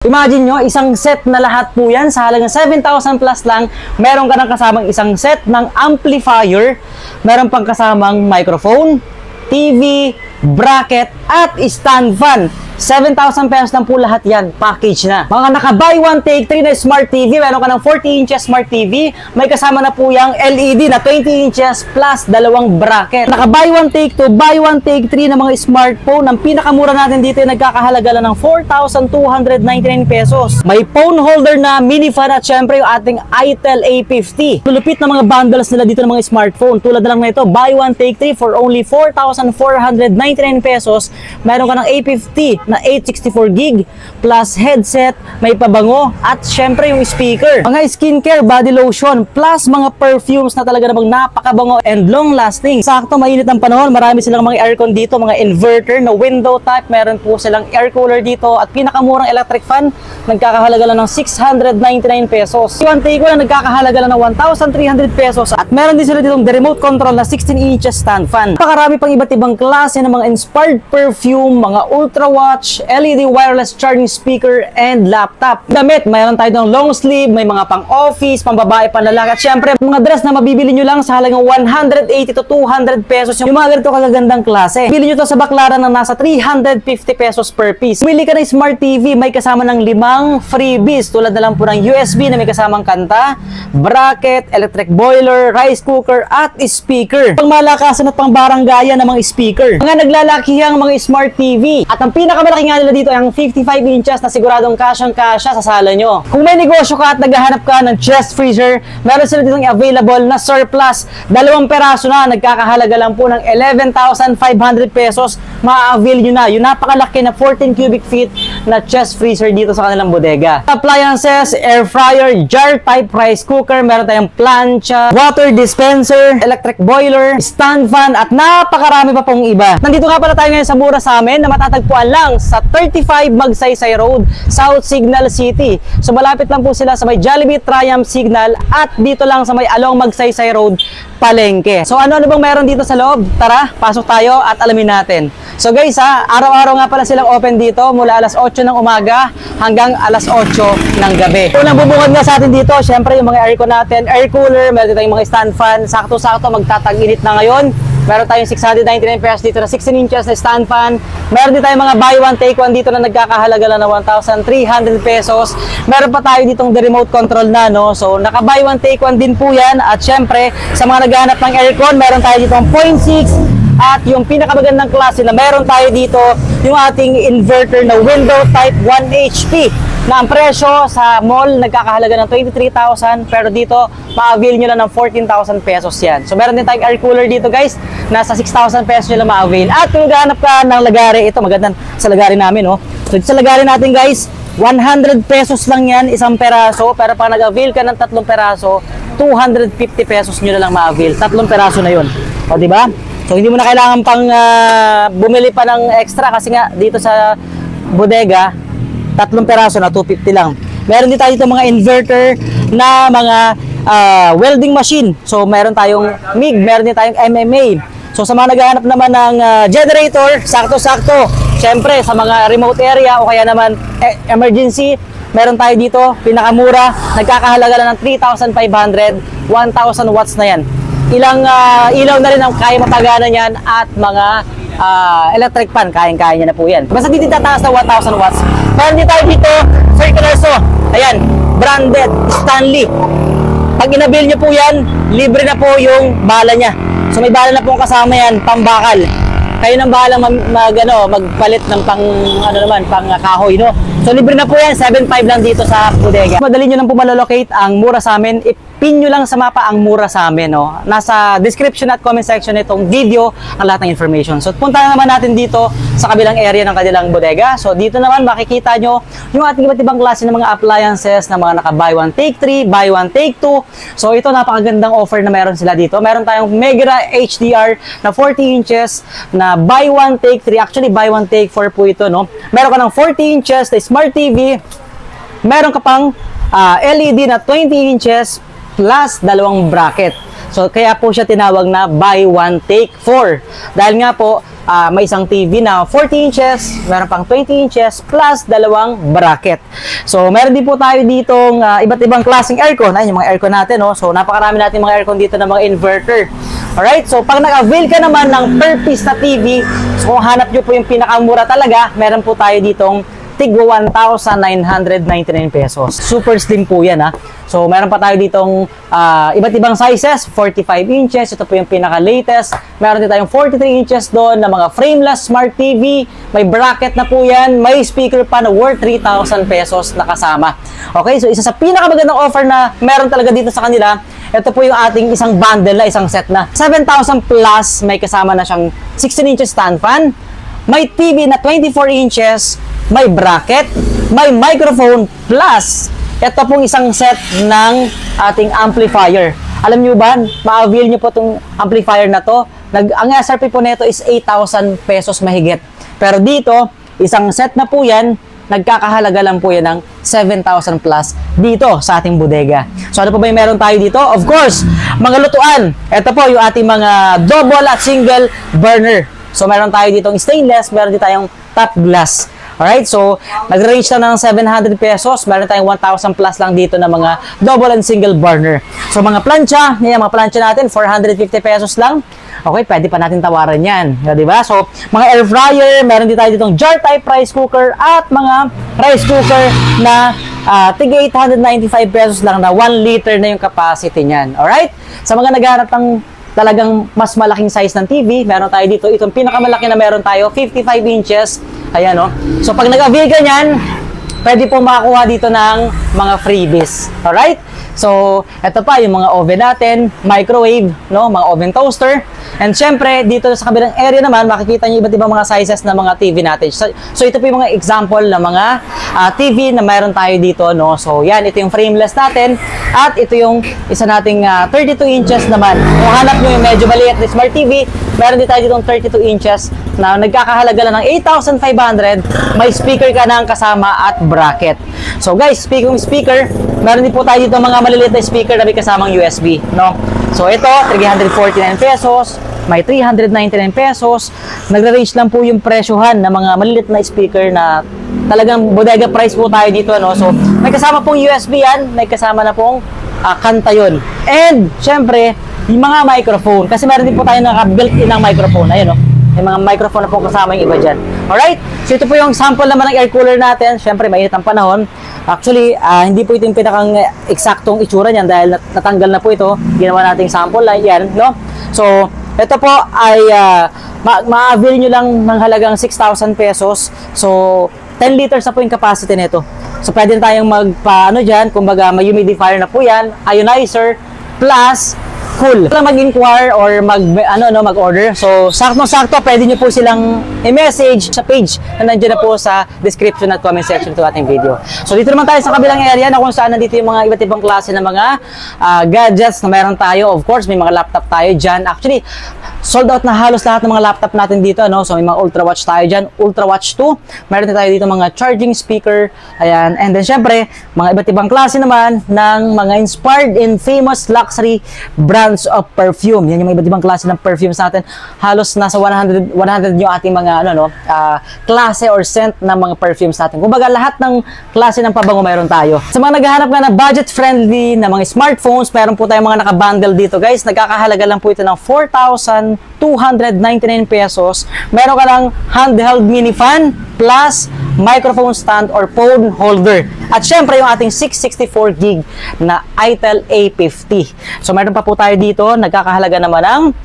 Imagine nyo, isang set na lahat po yan sa halagang 7,000 plus lang. Meron ka ng kasamang isang set ng amplifier, meron pang kasamang microphone, TV, bracket, at stand fan. 7,000 pesos lang po lahat yan, package na. Mga naka buy one take 3 na smart TV, meron ka ng 40 inches smart TV, may kasama na po yung LED na 20 inches plus dalawang bracket. Naka buy one take 2, buy one take 3 na mga smartphone. Ang pinakamura natin dito ay nagkakahalaga lang ng 4,299 pesos. May phone holder na, mini fan, at syempre yung ating itel A50. Lulupit na mga bundles nila dito ng mga smartphone. Tulad na lang na ito, buy one take 3 for only 4,499 pesos. Meron ka ng A50 na 864 gig plus headset, may pabango, at syempre yung speaker. Mga skincare, body lotion, plus mga perfumes na talaga namang napakabango and long lasting. Sakto, mainit ang panahon, marami silang mga aircon dito, mga inverter na window type, meron po silang air cooler dito, at pinakamurang electric fan, nagkakahalaga lang ng 699 pesos. One take ko lang nagkakahalaga lang ng 1,300 pesos, at meron din sila ditong the remote control na 16 inches stand fan. Napakarami pang iba't ibang klase ng mga inspired perfume, mga ultra watch, LED wireless charging speaker, and laptop. Damit, mayroon tayo ng long sleeve, may mga pang office, pang babae, pang lalaki, at syempre mga dress na mabibili nyo lang sa halagang 180 to 200 pesos yung mga ganito kagagandang klase. Bili nyo to sa baklaran na nasa 350 pesos per piece. Bili ka ng smart TV, may kasama ng 5 freebies tulad na lang po ng USB na may kasamang kanta, bracket, electric boiler, rice cooker, at speaker. Pang malakasan at pang baranggayan ng mga speaker. Mga naglalakihang mga smart TV. At ang pinakamalaki nga nila dito ay ang 55 inches na siguradong kasyang-kasya sa sala nyo. Kung may negosyo ka at naghahanap ka ng chest freezer, meron sila ditong available na surplus. 2 peraso na, nagkakahalaga lang po ng 11,500 pesos. Ma-avail nyo na yung napakalaki na 14 cubic feet na chest freezer dito sa kanilang bodega. Appliances, air fryer, jar type rice cooker, meron tayong plancha, water dispenser, electric boiler, stand fan, at napakarami pa pong iba. Nandito nga pala tayo ngayon sa mura sa amin na matatagpuan lang sa 35 Magsaysay Road, South Signal City. So malapit lang po sila sa may Jollibee Triumph Signal, at dito lang sa may Along Magsaysay Road, Palengke. So ano bang meron dito sa loob? Tara, pasok tayo at alamin natin. So guys araw-araw nga pala silang open dito mula alas 8 ng umaga hanggang alas 8 ng gabi. Unang bubungad nga sa atin dito, syempre yung mga aircon natin, air cooler, meron tayong mga stand fan, sakto-sakto magtatag-init na ngayon. Meron tayong 699 pesos dito na 16 inches na stand fan. Meron din tayong mga buy one take one dito na nagkakahalaga lang na 1,300 pesos. Meron pa tayo ditong the remote control na, no? So naka buy one take one din po yan. At syempre sa mga naghahanap ng aircon, meron tayo ditong 0.6. At yung pinakamagandang klase na meron tayo dito, yung ating inverter na window type 1 HP na ang presyo sa mall nagkakahalaga ng 23,000, pero dito ma-avail nyo lang ng 14,000 pesos yan. So meron din tayong air cooler dito guys, nasa 6,000 pesos nyo lang ma-avail. At kung naghahanap ka ng lagari, ito magandang sa lagari namin, oh. So sa lagari natin guys, 100 pesos lang yan, isang peraso, pero pag nag-avail ka ng 3 peraso, 250 pesos nyo na lang ma-avail. 3 peraso na yun. O diba? So hindi mo na kailangan pang bumili pa ng extra, kasi nga dito sa bodega 3 peraso na 250 lang. Meron din tayo dito mga inverter na mga welding machine. So meron tayong MIG, meron din tayong MMA. So sa mga naghahanap naman ng generator, sakto-sakto. Siyempre sa mga remote area o kaya naman emergency, meron tayo dito pinakamura, nagkakahalaga lang ng 3,500, 1,000 watts na yan. Ilang ilaw na rin ang kaya mapagana niyan, at mga electric fan, kayang-kaya niya na po yan. Basta dito tataas na 1,000 watts. Meron din tayo dito, circular saw. Ayan, branded, Stanley. Pag inabil nyo po yan, libre na po yung bala niya. So may bala na po kasama yan, pambakal. Kayo nang bahala magpalit ng pang kahoy, no? So libre na po yan, 7.5 lang dito sa bodega. Madali nyo lang po malolocate ang mura sa amin. Pin nyo lang sa mapa ang mura sa amin, no? Nasa description at comment section nitong video ang lahat ng information. So punta na naman natin dito sa kabilang area ng kanilang bodega. So dito naman makikita nyo yung ating iba't ibang klase ng mga appliances na mga naka buy one take 3, buy one take 2. So ito napakagandang offer na meron sila dito. Meron tayong Mega HDR na 40 inches na buy one take 3. Actually buy one take 4 po ito, no? Meron ka ng 40 inches na smart TV. Meron ka pang LED na 20 inches plus 2 bracket. So kaya po siya tinawag na buy one take 4. Dahil nga po may isang TV na 40 inches, meron pang 20 inches, plus dalawang bracket. So, meron din po tayo ditong iba't ibang klaseng aircon. Ayun, yung mga aircon natin, no? So, napakarami natin mga aircon dito na mga inverter. Alright, so pag nag-avail ka naman ng per piece na TV, so kung hanap nyo po yung pinakamura talaga, meron po tayo ditong tigwa 1,999 pesos. Super slim po yan, ha. So, meron pa tayo ditong iba't ibang sizes, 45 inches, ito po yung pinaka-latest. Meron din tayong 43 inches doon na mga frameless smart TV, may bracket na po yan, may speaker pa na worth 3,000 pesos na kasama. Okay, so isa sa pinakamagandang offer na meron talaga dito sa kanila, ito po yung ating isang bundle na isang set na 7,000 plus, may kasama na siyang 16 inches stand fan, may TV na 24 inches, may bracket, may microphone, plus ito pong isang set ng ating amplifier. Alam nyo ba, ma-avail nyo po itong amplifier na to. Ang SRP po nito is 8,000 pesos mahigit. Pero dito, isang set na po yan, nagkakahalaga lang po yan ng 7,000 plus dito sa ating bodega. So ano po ba yung meron tayo dito? Of course, mga lutuan. Ito po yung ating mga double at single burner. So meron tayo ditong stainless, meron din tayong top glass. Alright, so nag-range na ng 700 pesos. Meron tayong 1,000 plus lang dito na mga double and single burner. So mga plancha, mga plancha natin, 450 pesos lang. Okay, pwede pa natin tawaran yan. Diba? So, mga air fryer, meron din tayo ditong jar type rice cooker at mga rice cooker na tiga 895 pesos lang na 1 liter na yung capacity niyan. Alright? Sa mga naghahanap ng talagang mas malaking size ng TV, meron tayo dito. Itong pinakamalaki na meron tayo, 55 inches. Ayan, no? So, pag nag-avail ka niyan, pwede po makakuha dito ng mga freebies. Alright? So, ito pa, yung mga oven natin, microwave, no? Mga oven toaster. And syempre, dito sa kabilang area naman, makikita niyo iba't ibang mga sizes ng mga TV natin. So ito po yung mga example ng mga TV na mayroon tayo dito, no? So, yan, ito yung frameless natin. At ito yung isa nating 32 inches naman. Kung hanap nyo yung medyo maliit na smart TV, meron din tayo ditong 32 inches na nagkakahalaga lang ng 8,500. May speaker ka ng kasama at bracket. So guys, speaking of speaker, meron din po tayo dito mga maliliit na speaker na may kasamang USB, no? So ito, 349 pesos, may 399 pesos. Nagra-range lang po yung presyohan ng mga maliliit na speaker na talagang bodega price po tayo dito, no? So may kasama pong USB yan, may kasama na pong kanta yun. And syempre, yung mga microphone, kasi meron din po tayo naka-built-in ng microphone. Ayun, no? May mga microphone na po kasama yung iba dyan. Alright? So ito po yung sample naman ng air cooler natin. Syempre, mainit ang panahon. Actually, hindi po ito yung pinakang eksaktong itsura niyan dahil natanggal na po ito. Ginawa nating sample. Yan, no? So, ito po ay ma-avail nyo lang ng halagang 6,000 pesos. So, 10 liters na po yung capacity nito. So, pwede na tayong magpa-ano dyan. Kumbaga, may humidifier na po yan. Ionizer plus cool. Mag-inquire or mag-order. So, sakto-sakto, pwede nyo po silang i-message sa page na nandiyan na po sa description at comment section to ating video. So, dito naman tayo sa kabilang area na kung saan nandito yung mga iba't ibang klase ng mga gadgets na meron tayo. Of course, may mga laptop tayo dyan. Actually, sold out na halos lahat ng mga laptop natin dito, no? So, may mga Ultra Watch tayo dyan. Ultra Watch 2. Meron din tayo dito mga charging speaker. Ayan. And then, syempre, mga iba't ibang klase naman ng mga inspired and famous luxury brands of perfume. Yan yung mga iba't ibang klase ng perfumes natin. Halos nasa 100 yung ating mga klase or scent ng mga perfumes natin. Kumbaga lahat ng klase ng pabango mayroon tayo. Sa mga naghahanap nga na budget friendly na mga smartphones, meron po tayong mga naka-bundle dito, guys. Nagkakahalaga lang po ito ng 4,299 pesos. Meron ka ng handheld mini fan plus microphone stand or phone holder. At syempre yung ating 664 gig na Itel A50. So meron pa po tayo dito, nagkakahalaga naman ng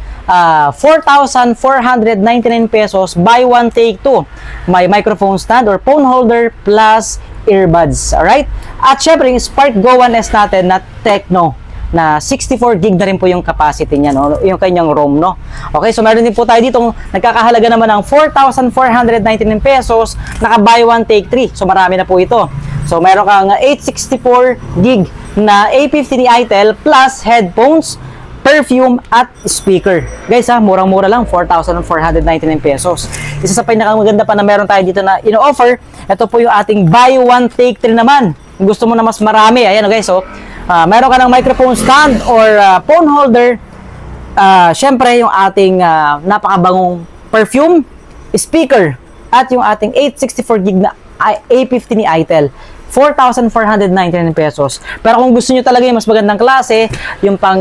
4,499 pesos, buy one take two. May microphone stand or phone holder plus earbuds. Alright? At syempre yung Spark Go 1S natin na Tecno na 64 gig na rin po yung capacity niya, no? Yung kanyang ROM, no? Okay, so meron din po tayo ditong nagkakahalaga naman ng 4,499 pesos, naka buy one take 3. So marami na po ito. So meron kang 864 gig na A50 ni Itel plus headphones, perfume at speaker. Guys, murang-mura lang, 4,499 pesos. Isa sa pinakamaganda pa na meron tayo dito na ino-offer, ito po yung ating buy one take 3 naman. Kung gusto mo na mas marami, ayan, guys, so meron ka ng microphone stand or phone holder. Syempre, yung ating napakabangong perfume speaker, at yung ating 864 gig na A50 ni Itel. 4,499 pesos. Pero kung gusto nyo talaga yung mas magandang klase, yung pang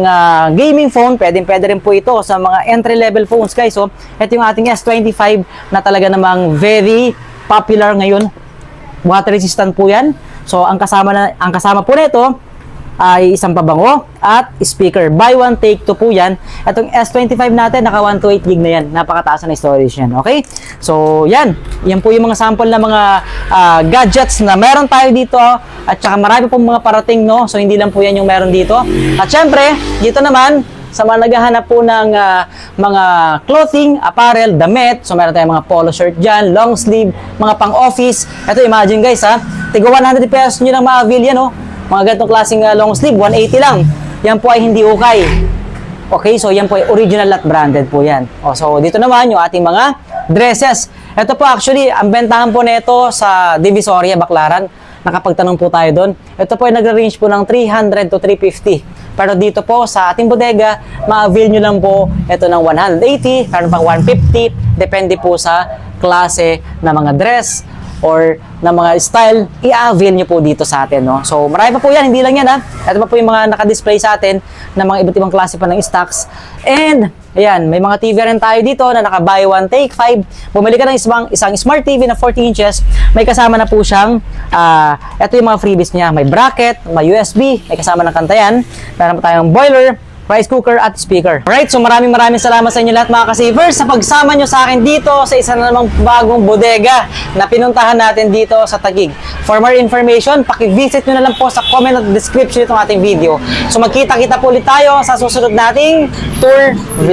gaming phone, pwede rin po ito sa mga entry-level phones, guys. So, ito yung ating S25 na talaga namang very popular ngayon. Water resistant po yan. So, ang kasama po nito ay isang pabango at speaker. Buy one, take two po yan. Itong S25 natin, naka 128 gig na yan. Napakataas na storage yan. Okay? So, yan. Yan po yung mga sample na mga gadgets na meron tayo dito. At saka marami pong mga parating, no? So, hindi lang po yan yung meron dito. At syempre, dito naman, sa mga naghahanap po ng mga clothing, apparel, damit. So, meron tayong mga polo shirt dyan, long sleeve, mga pang-office. Ito, imagine guys, ha? Tigo 100 pesos nyo lang ma-avail yan, no? Mga ganitong klaseng long sleeve, 180 lang. Yan po ay hindi ukay. Okay, so yan po ay original at branded po yan. So dito naman yung ating mga dresses. Ito po actually, ang bentahan po nito sa Divisoria, Baclaran. Nakapagtanong po tayo doon. Ito po ay nagre-range po ng 300 to 350. Pero dito po sa ating bodega, ma-avail nyo lang po ito ng 180, meron pang 150. Depende po sa klase na mga dress or na mga style, i-avail nyo po dito sa atin, no? So, marami pa po yan, hindi lang yan, ha? Ito pa po yung mga naka-display sa atin na mga iba't ibang klase pa ng stocks. And, ayan, may mga TV rin tayo dito na naka-buy one, take 5. Bumili ka ng isang Smart TV na 40 inches, may kasama na po siyang, ito yung mga freebies niya. May bracket, may USB, may kasama ng kantayan, meron pa tayong boiler, rice cooker at speaker. Alright, so maraming salamat sa inyo lahat mga ka-savers sa pagsama nyo sa akin dito sa isa na namang bagong bodega na pinuntahan natin dito sa Taguig. For more information, paki-visit nyo na lang po sa comment at description itong ating video. So magkita-kita po ulit tayo sa susunod nating tour vlog.